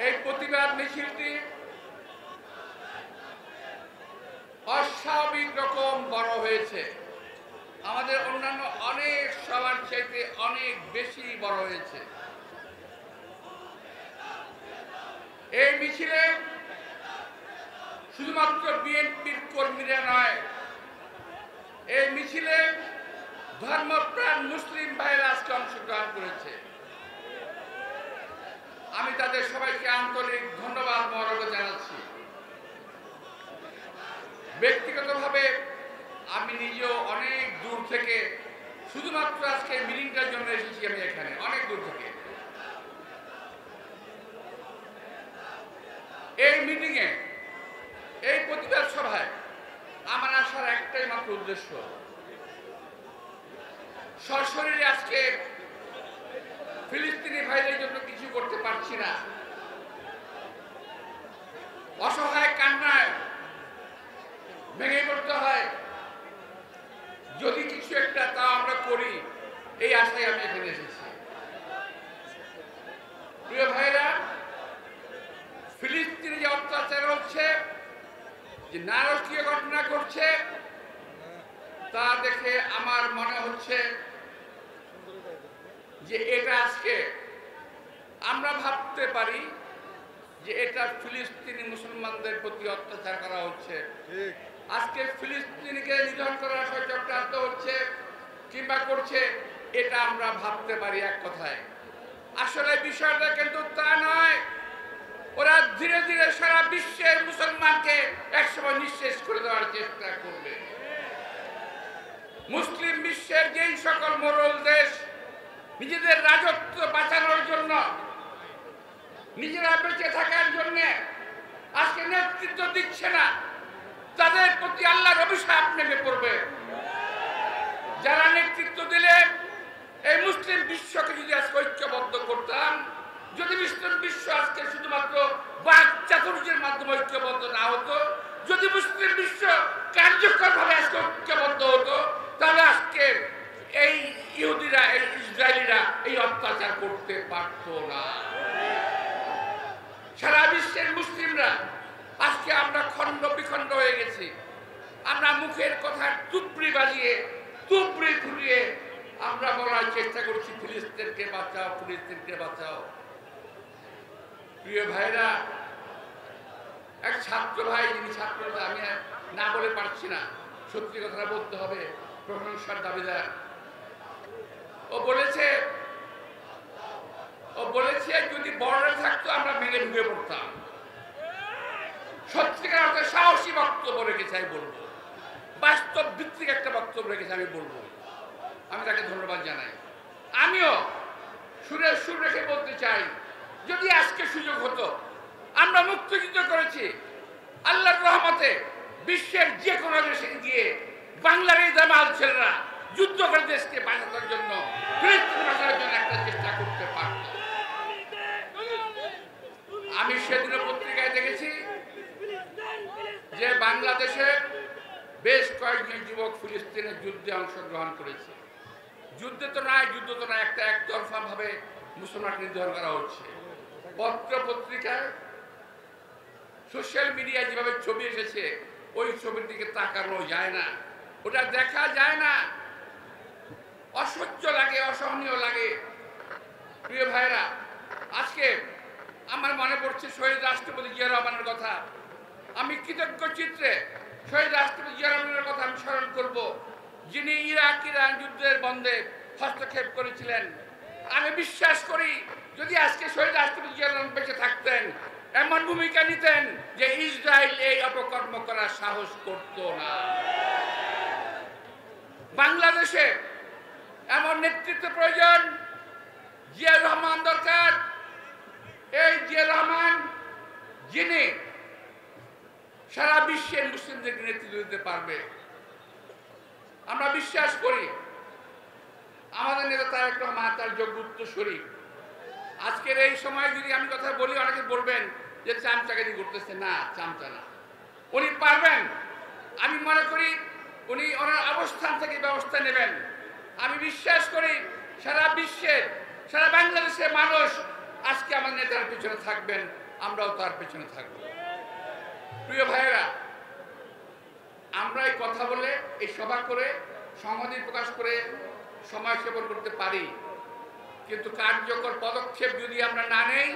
এই প্রতিবাদ মিছিলটি অস্বাভাবিক রকম বড় হয়েছে। আমাদের অন্যান্য অনেক সবার চাইতে অনেক বেশি বড় হয়েছে। এই মিছিলে শুধুমাত্র বিএনপির কর্মীরা নয়, এই মিছিলে ধর্মপ্রাণ মুসলিম ভাইরা আজকে অংশগ্রহণ করেছে। আমি তাদের সবাইকে আন্তরিক ধন্যবাদ মহরত জানাচ্ছি। ব্যক্তিগতভাবে আমি নিজেও অনেক দূর থেকে শুধুমাত্র আজকে মিটিংটার জন্য এসেছি। আমি এখানে অনেক দূর থেকে এই মিটিংয়ে, এই প্রতিবাদ সভায় আমার আসার একটাই মাত্র উদ্দেশ্য, সশরীরে আজকে ফিলিস্তিনি ভাইদের জন্য কিছু করতে পারছি না, অসহায় কান্নায় ভেঙে পড়তে হয়, যদি কিছু একটা তা আমরা করি, এই আশায় আমি এখানে এসেছি। প্রিয় ভাইরা, ফিলিস্তিনে যে অত্যাচার হচ্ছে, যে নারকীয় ঘটনা ঘটছে, তা দেখে আমার মনে হচ্ছে যে এটা আজকে আমরা ভাবতে পারি যে এটা ফিলিস্তিনি মুসলমানদের প্রতি অত্যাচার করা হচ্ছে। আজকে ফিলিস্তিনিকে নিধন করার চক্রান্ত হচ্ছে কিংবা করছে, এটা আমরা ভাবতে পারি এক কথায়। আসলে বিষয়টা কিন্তু তা নয়। ওরা ধীরে ধীরে সারা বিশ্বের মুসলমানকে একসময় নিঃশেষ করে দেওয়ার চেষ্টা করবে। মুসলিম বিশ্বের যেই সকল মোড়ল দেশ নিজেদের রাজত্ব বাঁচানোর জন্য, নিজেরা বেঁচে থাকার জন্য আজকে নেতৃত্ব দিচ্ছে না, তাদের প্রতি আল্লাহর অভিশাপ নেমে পড়বে। যারা নেতৃত্ব দিলে এই মুসলিম বিশ্বকে যদি আজকে ঐক্যবদ্ধ করতাম, যদি মুসলিম বিশ্ব আজকে শুধুমাত্র বাক চাতুর্যের মাধ্যমে ঐক্যবদ্ধ না হতো, যদি মুসলিম বিশ্ব কার্যকরভাবে আজকে ঐক্যবদ্ধ হতো, তাহলে আজকে এই ইহুদিরা, এই ইসরায়েলিরা এই অত্যাচার করতে পারত না। সারা বিশ্বের মুসলিমরা আজকে আমরা খণ্ড বিখণ্ড হয়ে গেছি। আমরা মুখের কথা তুবড়ি বাজিয়ে, তুবড়ি ফুটিয়ে আমরা বলার চেষ্টা করছি, ফিলিস্তিনকে বাঁচাও, ফিলিস্তিনকে বাঁচাও। প্রিয় ভাইরা, এক ছাত্র ভাই, যিনি ছাত্রতা আমি না বলে পারছি না, সত্যি কথা বলতে হবে, প্রশংসার দাবিদার, ও বলেছে যদি বর্ডার থাকতো আমরা ভেঙে ঢুকে পড়তাম। সত্যিকার অর্থে সাহসী বক্তব্য রেখেছে, আমি বলবো, বাস্তব ভিত্তিক একটা বক্তব্য রেখেছে, আমি বলবো, আমি তাকে ধন্যবাদ জানাই। আমিও সুরের সুর রেখে বলতে চাই, যদি আজকে সুযোগ হতো, আমরা মুক্তিযুদ্ধ করেছি, আল্লাহর রহমতে বিশ্বের যে কোনো দেশে গিয়ে বাংলার এই দামাল ছেলেরা যুদ্ধ করে দেশকে বাঁচানোর জন্য, ফিলিস্তিন বাঁচানোর জন্য একটা চেষ্টা করতে পারত। আমি সেদিন পত্রিকায় দেখেছি যে বাংলাদেশে বেশ কয়েকজন যুবক ফিলিস্তিনের যুদ্ধে অংশগ্রহণ করেছে। যুদ্ধ তো নয়, একটা একতরফা ভাবে মুসলমান নির্ধারণ করা হচ্ছে। পত্র পত্রিকায়, সোশ্যাল মিডিয়ায় যেভাবে ছবি এসেছে, ওই ছবির দিকে তাকানো যায় না, ওটা দেখা যায় না, অসহ্য লাগে, অসহনীয় লাগে। প্রিয় ভাইরা, আজকে আমার মনে পড়ছে শহীদ রাষ্ট্রপতি জিয়া রহমানের কথা। আমি কৃতজ্ঞ চিত্রে শহীদ রাষ্ট্রপতি জিয়া রহমানের কথা আমি স্মরণ করব, যিনি ইরাক ইরান যুদ্ধের বন্ধে হস্তক্ষেপ করেছিলেন। আমি বিশ্বাস করি, যদি আজকে শহীদ রাষ্ট্রপতি জিয়া রহমান বেঁচে থাকতেন, এমন ভূমিকা নিতেন যে ইসরায়েল এই অপকর্ম করার সাহস করত না। বাংলাদেশে এমন নেতৃত্ব প্রয়োজন, জিয়া রহমান দরকার। এই জিয়া রহমান, যিনি সারা বিশ্বের মুসলিমদেরকে নেতৃত্ব দিতে পারবে। আমরা বিশ্বাস করি আমাদের নেতা তারেক রহমান তার যোগ্য উত্তরসূরি। আজকের এই সময় যদি আমি কথা বলি, অনেকে বলবেন যে চামচাগিরি করতেছে। না, চামচা না, উনি পারবেন। আমি মনে করি উনি ওনার অবস্থান থেকে ব্যবস্থা নেবেন। আমি বিশ্বাস করি সারা বিশ্বের, সারা বাংলাদেশের মানুষ আজকে আমার নেতার পিছনে থাকবেন, আমরাও তার পিছনে থাকব। প্রিয় ভাইয়েরা, আমরা এই কথা বলে, এই সভা করে, সংহতি প্রকাশ করে সময় সেবন করতে পারি, কিন্তু কার্যকর পদক্ষেপ যদি আমরা না নেই,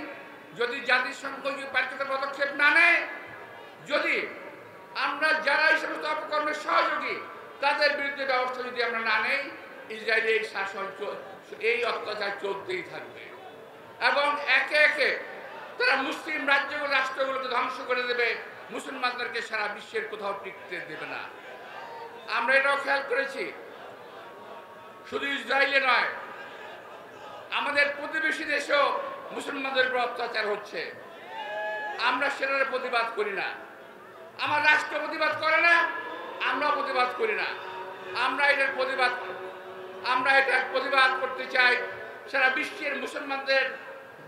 যদি জাতিসংঘ কার্যকর পদক্ষেপ না নেয়, যদি আমরা যারা এই সমস্ত অপকর্মের সহযোগী তাদের বিরুদ্ধে ব্যবস্থা যদি আমরা না নেই, ইসরায়েলের এই শাসন, এই অত্যাচার চলতেই থাকবে এবং একে একে তারা মুসলিম রাজ্যগুলো, রাষ্ট্রগুলোকে ধ্বংস করে দেবে, মুসলমানদেরকে সারা বিশ্বের কোথাও টিকতে দেবে না। আমরা এটাও খেয়াল করেছি, শুধু ইসরায়েলে নয়, আমাদের প্রতিবেশী দেশেও মুসলমানদের উপর অত্যাচার হচ্ছে। আমরা সেটার প্রতিবাদ করি না, আমার রাষ্ট্র প্রতিবাদ করে না, আমরা প্রতিবাদ করি না। আমরা এটার প্রতিবাদ করতে চাই সারা বিশ্বের মুসলমানদের,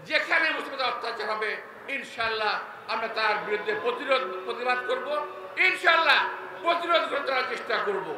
যেখানে মুসলমানদের অত্যাচার হবে ইনশাল্লাহ আমরা তার বিরুদ্ধে প্রতিবাদ করব, ইনশাল্লাহ প্রতিরোধ করার চেষ্টা করব।